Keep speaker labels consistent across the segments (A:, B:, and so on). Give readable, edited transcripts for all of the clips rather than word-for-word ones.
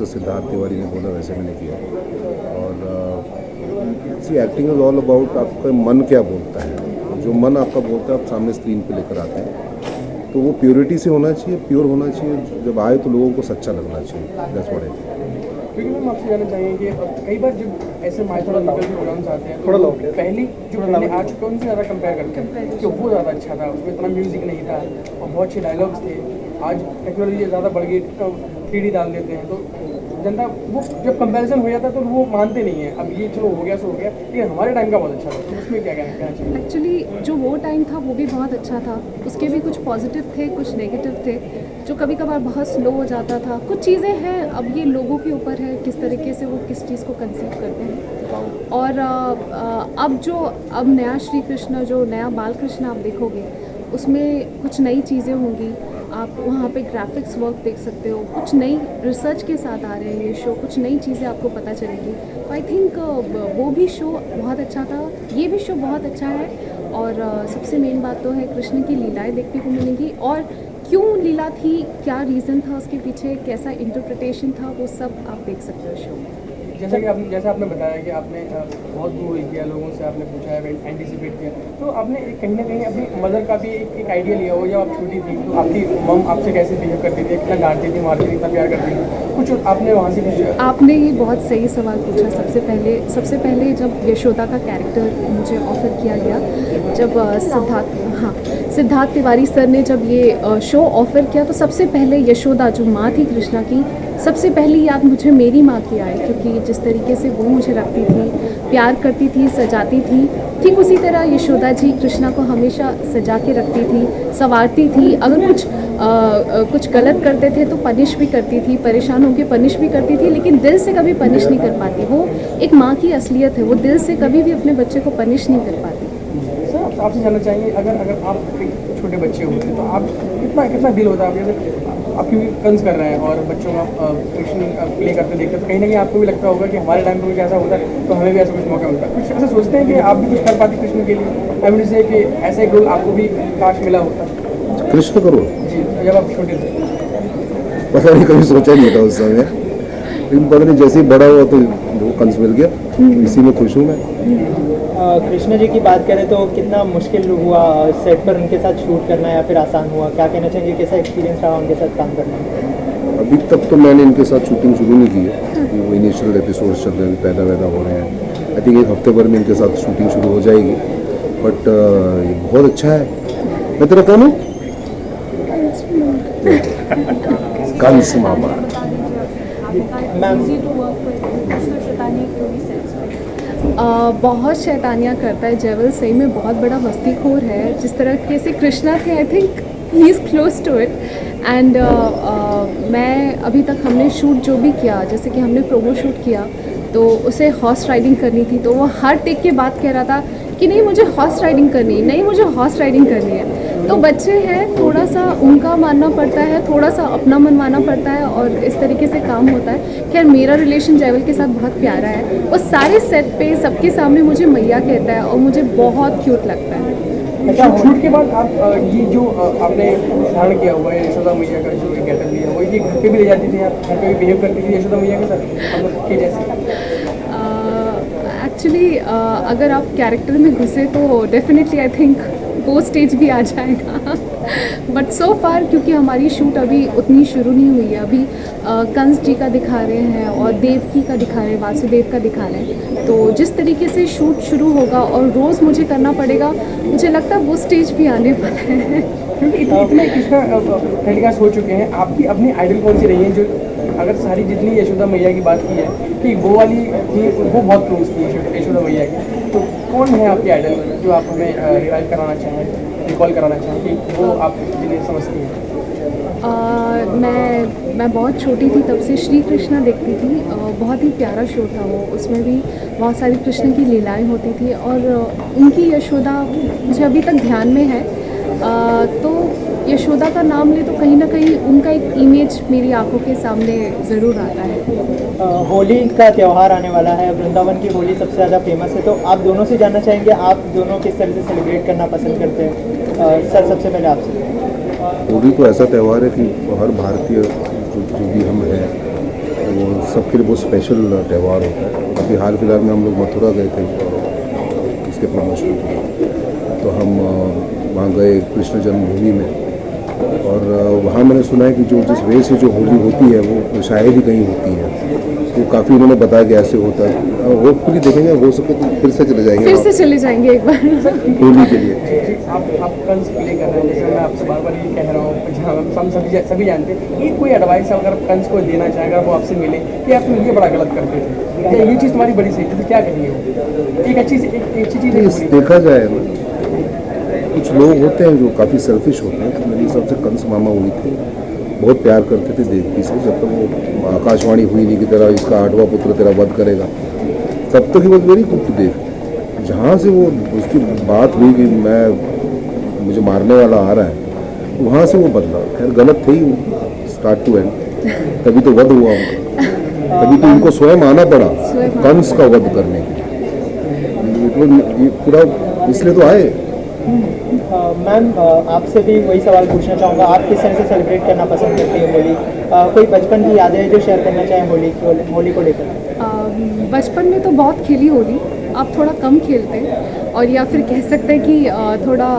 A: सिद्धार्थ तिवारी ने बोला वैसे मैंने किया। और सी एक्टिंग इज़ ऑल अबाउट आपका मन क्या बोलता है, जो मन आपका बोलता है आप सामने स्क्रीन पे लेकर आते हैं, तो वो प्योरिटी से होना चाहिए, प्योर होना चाहिए, जब आए तो लोगों को सच्चा लगना चाहिए। That's what I think.
B: क्योंकि मैम आपसे जानना चाहिए कि कई बार जब ऐसे माइथोलॉजिकल प्रोग्राम्स आते हैं तो पहले जो पहले आ चुके हैं उनसे ज़्यादा कंपेयर करते हैं कि वो ज़्यादा अच्छा था, उसमें इतना म्यूज़िक नहीं था और बहुत अच्छे डायलॉग्स थे। आज टेक्नोलॉजी ज़्यादा बढ़ गई, 3D डाल देते हैं तो जनता वो जब कंपैरिजन हो जाता है तो वो मानते नहीं है। अब ये चलो हो गया सो हो गया, लेकिन हमारे टाइम का बहुत अच्छा था, तो उसमें क्या कहना चाहिए?
C: एक्चुअली जो वो टाइम था वो भी बहुत अच्छा था, उसके भी कुछ पॉजिटिव थे कुछ नेगेटिव थे, जो कभी कभार बहुत स्लो हो जाता था। कुछ चीज़ें हैं, अब ये लोगों के ऊपर है किस तरीके से वो किस चीज़ को कंसीव करते हैं। और अब नया श्री कृष्ण, जो नया बाल कृष्ण आप देखोगे उसमें कुछ नई चीज़ें होंगी। आप वहाँ पे ग्राफिक्स वर्क देख सकते हो, कुछ नई रिसर्च के साथ आ रहे हैं ये शो, कुछ नई चीज़ें आपको पता चलेगी। तो आई थिंक वो भी शो बहुत अच्छा था, ये भी शो बहुत अच्छा है। और सबसे मेन बात तो है कृष्ण की लीलाएं देखने को मिलेंगी, और क्यों लीला थी, क्या रीज़न था उसके पीछे, कैसा इंटरप्रिटेशन था, वो सब आप देख सकते हो शो में।
B: जैसा आपने बताया कि आपने बहुत दूर किया, लोगों से आपने पूछा है, एंटिसिपेट किया, तो आपने कहीं ना कहीं अपनी मदर का भी एक आइडिया लिया हो। जब आप छोटी थी तो आपकी मम आपसे कैसे बिहेव करती थी, कितना डांटती थी, मारती थी, इतना प्यार करती थी, कुछ आपने वहाँ से कुछ?
C: आपने ये बहुत सही सवाल पूछा। सबसे पहले जब यशोदा का कैरेक्टर मुझे ऑफ़र किया गया, जब सिद्धार्थ तिवारी सर ने जब ये शो ऑफ़र किया, तो सबसे पहले यशोदा जो माँ थी कृष्णा की, सबसे पहली याद मुझे मेरी माँ की आई, क्योंकि जिस तरीके से वो मुझे रखती थी, प्यार करती थी, सजाती थी, ठीक उसी तरह यशोदा जी कृष्णा को हमेशा सजा के रखती थी, संवारती थी। अगर कुछ गलत करते थे तो पनिश भी करती थी, परेशान होकर पनिश भी करती थी, लेकिन दिल से कभी पनिश नहीं कर पाती। वो एक माँ की असलियत है, वो दिल से कभी भी अपने बच्चे को पनिश नहीं कर पाती।
B: सर आपसे जानना चाहेंगे, अगर आप एक छोटे बच्चे होते तो आप कितना दिल होता है, जैसे आप क्यों कंस कर रहे हैं और बच्चों का कृष्ण प्ले करते देखते तो कहीं ना कहीं आपको भी लगता होगा कि हमारे टाइम पे कुछ ऐसा होता तो हमें भी ऐसा कुछ मौका मिलता। कुछ ऐसा सोचते हैं कि आप भी कुछ कर पाते कृष्ण के लिए, आई मीन से कि ऐसा एक रोल आपको भी काश मिला होता?
A: कृष्ण करो
B: जी, जब आप छोटे थे।
A: पता नहीं, कभी सोचा नहीं था उस समय, लेकिन पता नहीं जैसे ही बड़ा हुआ तो वो कंस मिल गया, इसी में खुश हूँ मैं।
D: कृष्णा जी की बात करें तो कितना मुश्किल हुआ सेट पर उनके साथ शूट करना, या फिर आसान हुआ? क्या कहना चाहेंगे, कैसा एक्सपीरियंस रहा उनके साथ काम करना?
A: अभी तक तो मैंने इनके साथ शूटिंग शुरू नहीं की है, वो इनिशियल एपिसोड्स चल रहे हैं, पैदा हो रहे हैं। आई थिंक एक हफ्ते भर में इनके साथ शूटिंग शुरू हो जाएगी, बट ये बहुत अच्छा है। मैं तेरा कौन हूँ? कंस मामा।
C: बहुत शैतानियाँ करता है जेवल, सही में बहुत बड़ा मस्तीखोर है। जिस तरह से कृष्णा थे, I think he is close to it. And मैं अभी तक हमने शूट जो भी किया, जैसे कि हमने प्रोमो शूट किया तो उसे हॉर्स राइडिंग करनी थी, तो वो हर टेक के बाद कह रहा था कि नहीं मुझे हॉर्स राइडिंग करनी है, नहीं मुझे हॉर्स राइडिंग करनी है। तो बच्चे हैं, थोड़ा सा उनका मानना पड़ता है, थोड़ा सा अपना मनवाना पड़ता है, और इस तरीके से काम होता है। खैर मेरा रिलेशन जेवल के साथ बहुत प्यारा है, वो सारे सेट पे सबके सामने मुझे मैया कहता है और मुझे बहुत क्यूट लगता है।
B: अच्छा, शूट के बाद आप ये जो आपने धारण किया हुआ है यशोदा मैया का जो गेटअप लिया, वो ये घर पे भी ले जाती थी, आप घर पे भी बिहेव करती थी यशोदा मैया के साथ मतलब के जैसे?
C: एक्चुअली अगर आप कैरेक्टर में घुसे तो डेफिनेटली आई थिंक वो स्टेज भी आ जाएगा। बट सो फार क्योंकि हमारी शूट अभी उतनी शुरू नहीं हुई है, अभी कंस जी का दिखा रहे हैं और देवकी का दिखा रहे हैं, वासुदेव का दिखा रहे हैं। तो जिस तरीके से शूट शुरू होगा और रोज़ मुझे करना पड़ेगा, मुझे लगता है वो स्टेज भी आने वाला है।
B: क्योंकि इतने कृष्णा टेलीकास्ट हो चुके हैं, आपकी अपनी आइडल कौन सी रही है? जो अगर सारी जितनी यशोदा मैया की बात की है कि वो वाली थी, वो बहुत क्लोज थी यशोदा मैया की, तो कौन है आपकी आइडल जो आप हमें रिवाइव कराना चाहें, रिकॉल कराना चाहें कि वो आप जिन्हें समझती हैं?
C: मैं बहुत छोटी थी तब से श्री कृष्णा देखती थी, बहुत ही प्यारा शो था वो। उसमें भी बहुत सारी कृष्ण की लीलाएं होती थी, और उनकी यशोदा मुझे अभी तक ध्यान में है। तो यशोदा का नाम ले तो कहीं ना कहीं उनका एक इमेज मेरी आंखों के सामने ज़रूर आता है।
D: होली का त्यौहार आने वाला है, वृंदावन की होली सबसे ज़्यादा फेमस है, तो आप दोनों से जानना चाहेंगे आप दोनों किस तरह से सेलिब्रेट करना पसंद करते हैं? सर सबसे पहले आपसे।
A: होली तो ऐसा त्यौहार है कि हर भारतीय जो भी हम हैं वो सबके लिए बहुत स्पेशल त्यौहार होता है। अभी हाल फिलहाल में हम लोग मथुरा गए थे इसके प्रमोशन के लिए, तो हम वहाँ गए कृष्ण जन्मभूमि में, और वहाँ मैंने सुना है कि जो जिस वे से जो होली होती है वो शायद ही कहीं होती है, तो काफ़ी उन्होंने बताया कि ऐसे होता है। होपफुली देखेंगे, हो सके तो फिर से चले जाएंगे,
C: फिर से चले जाएंगे एक बार।
A: होली के लिए।
B: आप कंस प्ले कर रहे हैं, जैसे मैं आपसे बार बार ये कह रहा हूँ, जहाँ हम सभी जानते हैं, ये कोई एडवाइस अगर कंस को देना चाहे, अगर वो आपसे मिले कि आप ये बड़ा गलत करते थे, या ये चीज़ तुम्हारी बड़ी सही थी, तो क्या करिए वो एक अच्छी चीज़ है।
A: देखा जाए ना, कुछ लोग होते हैं जो काफ़ी सेल्फिश होते हैं, तो मेरे हिसाब से कंस मामा हुई थे, बहुत प्यार करते थे देवकी से, जब तक वो आकाशवाणी हुई नहीं की तरह इसका 8वां पुत्र तेरा वध करेगा, तब तक ही was very good to Dev. जहाँ से वो उसकी बात हुई कि मुझे मारने वाला आ रहा है, वहाँ से वो बदला। खैर गलत थे ही स्टार्ट टू एंड, तभी तो वध हुआ उनका, तभी तो उनको स्वयं आना पड़ा कंस का वध करने के लिए। ये पूरा इसलिए तो आए।
D: मैम आपसे भी वही सवाल पूछना चाहूँगा, आप किस तरह से सेलिब्रेट करना पसंद करती हैं होली? कोई बचपन की यादें जो शेयर करना चाहें होली को लेकर?
C: बचपन में तो बहुत खेली होली, अब थोड़ा कम खेलते हैं, और या फिर कह सकते हैं कि थोड़ा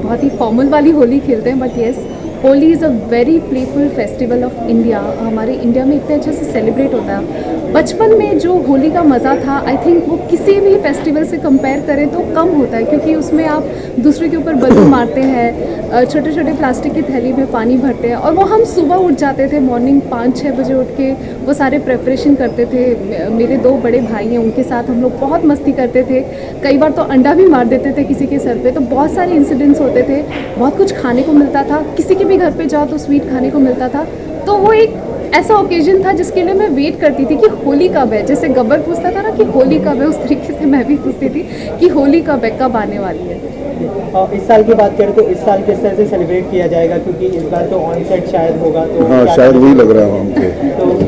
C: बहुत ही फॉर्मल वाली होली खेलते हैं। But yes, Holi is a very playful festival of India. हमारे इंडिया में इतने अच्छे से सेलिब्रेट होता है। बचपन में जो होली का मज़ा था, आई थिंक वो किसी भी फेस्टिवल से कंपेयर करें तो कम होता है, क्योंकि उसमें आप दूसरे के ऊपर बलून मारते हैं, छोटे छोटे प्लास्टिक की थैली में पानी भरते हैं, और वो हम सुबह उठ जाते थे, मॉर्निंग 5-6 बजे उठ के वो सारे प्रेपरेशन करते थे। मेरे 2 बड़े भाई हैं, उनके साथ हम लोग बहुत मस्ती करते थे, कई बार तो अंडा भी मार देते थे किसी के सर पे। तो बहुत सारे इंसिडेंट्स होते थे, बहुत कुछ खाने को मिलता था, किसी के भी घर पे जाओ तो स्वीट खाने को मिलता था। तो वो एक ऐसा ओकेजन था जिसके लिए मैं वेट करती थी कि होली कब है। जैसे गब्बर पूछता था ना कि होली कब है, उस तरीके से मैं भी पूछती थी कि होली कब है, कब आने वाली है।
D: और इस साल की बात करें तो इस साल किस तरह से सेलिब्रेट किया जाएगा, क्योंकि इस बार तो ऑन सेट शायद होगा, तो
A: हाँ शायद वही लग रहा है हमको।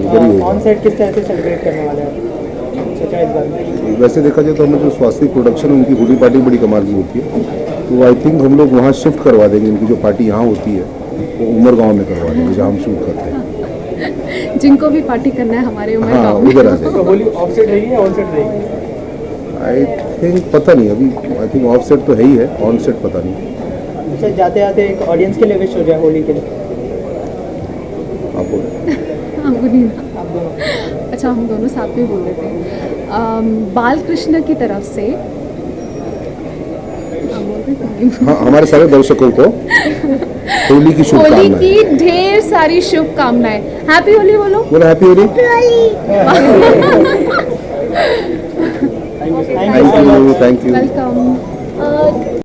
D: तो ऑन सेट किस तरह से सेलिब्रेट करने वाले हैं सोचा इस बार?
A: वैसे देखा जाए तो हमें जो स्वास्थ्य प्रोडक्शन उनकी होली पार्टी बड़ी कमाल की होती है, तो आई थिंक हम लोग वहाँ शिफ्ट करवा देंगे। इनकी जो पार्टी यहाँ होती है वो उमर गाँव में करवा देंगे, जहाँ हम शूट करते हैं।
C: जिनको भी पार्टी करना है हमारे उमर
A: हाँ
C: गाँव में।
A: उधर आ जाएंगे।
B: तो होली ऑफ सेट रहेगी या ऑन सेट रहेगी?
A: आई थिंक पता नहीं, अभी आई थिंक ऑफ सेट तो है ही है, ऑन सेट पता नहीं।
D: अच्छा, जाते जाते एक ऑडियंस के लिए विश हो जाए होली के लिए,
A: आप बोले।
D: आप दोनों।
C: अच्छा, हम दोनों साथ में बोल देते हैं। बाल कृष्ण की तरफ से
A: हाँ, हमारे सारे दर्शकों को होली की
C: होली
A: शुभकामनाएं।
C: की ढेर सारी शुभकामनाएं। हैप्पी होली बोलो।
A: बोलो happy Holi.
D: Thank you so much.
A: Thank you.
C: Welcome.